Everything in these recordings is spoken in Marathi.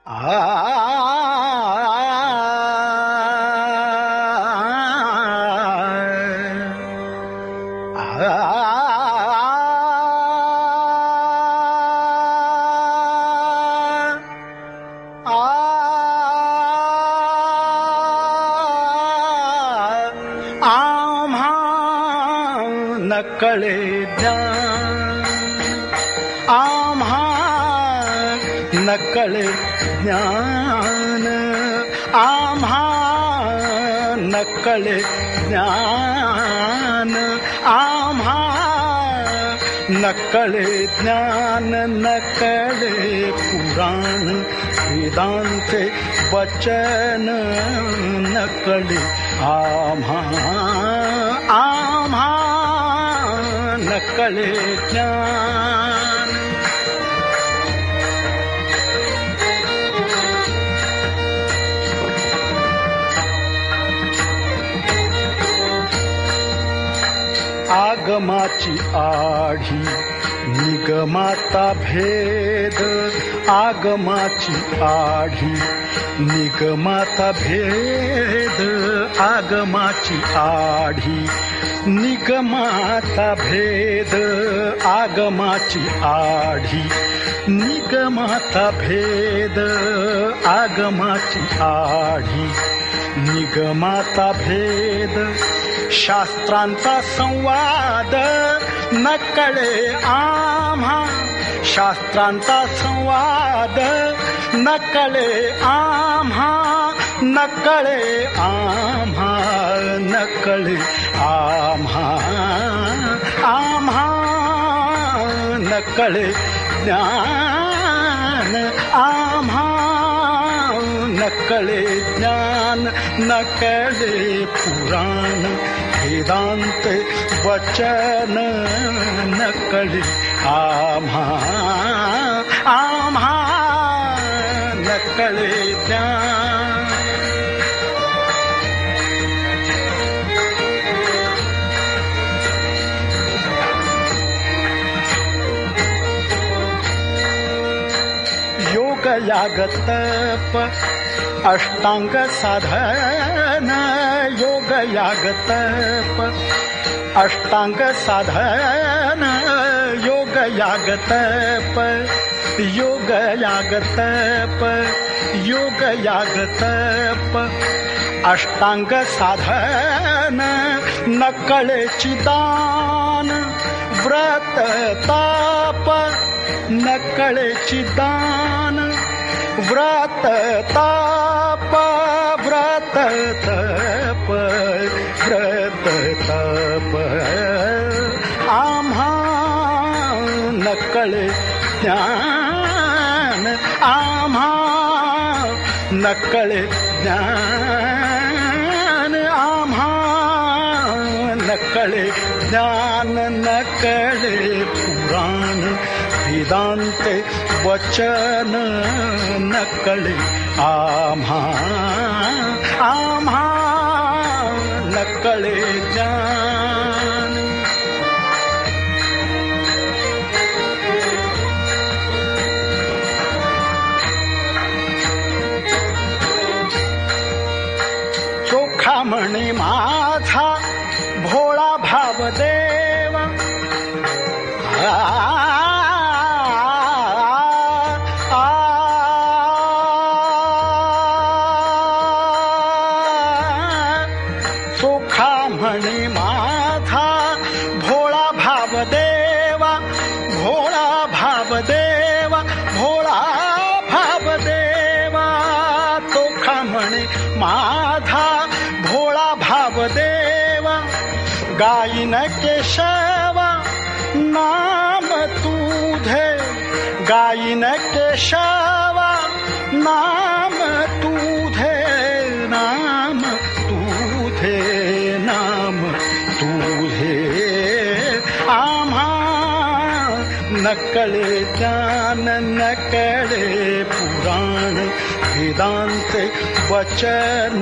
आम्हा नकळे ज्ञान, आम्हा नकळे ज्ञान, आम्हा नकळे ज्ञान, आम्हा नकळे ज्ञान, नकळे पुराण वेदांचे वचन, नकळे आम्हा, आम्हा नकळे ज्ञान. आगमाची आढी निगमाता भेद, आगमाची आढी निगमाता भेद, आगमाची आढी निगमाता भेद, आगमाची आढी निगमाता भेद, आगमाची आढी निगमाता भेद. शास्त्रांचा संवाद नकळे आम्हा, शास्त्रांचा संवाद नकळे आम्हा, नकळे आम्हा, नकळे आम्हा, आम्हा नकळे ज्ञान, आम्हा नकळे ज्ञान, नकळे पुराण वेदांत वचन, नकळे आम्हा, आम्हा नकळे ज्ञान. योग याग तप अष्टांग साधन, योग याग तप अष्टांग साधन, योग याग तप, योग याग तप, योग याग तप अष्टांग साधन, नकळेची दान व्रत तप, नकळेची दान व्रत तप, व्रत तप, व्रत तप. आम्हा नकळे ज्ञान, आम्हा नकळे ज्ञान, आम्हा नकळे ज्ञान, नकळे पुराण वेदांते वचन, नकळे आम्हा, आम्हा नकळे ज्ञान. चोखा म्हणे माझा भोळा भावदेव, चोखा म्हणे माझा भोळा भावदेवा, भोळा भावदेवा, भोळा भावदेवा. चोखा म्हणे माझा भोळा भावदेवा, गायीन केशवा नाम तुझे, गायीन केशवा नाम तुझे, नाम तुझे, नाम तुझे. आम्हा नकळे ज्ञान, नकळे पुराण वेदांत वचन,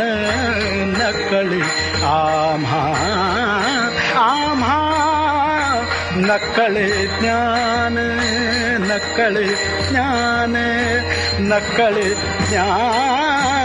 नकळे आम्हा, आम्हा नकळे ज्ञान, नकळे ज्ञान, नकळे ज्ञान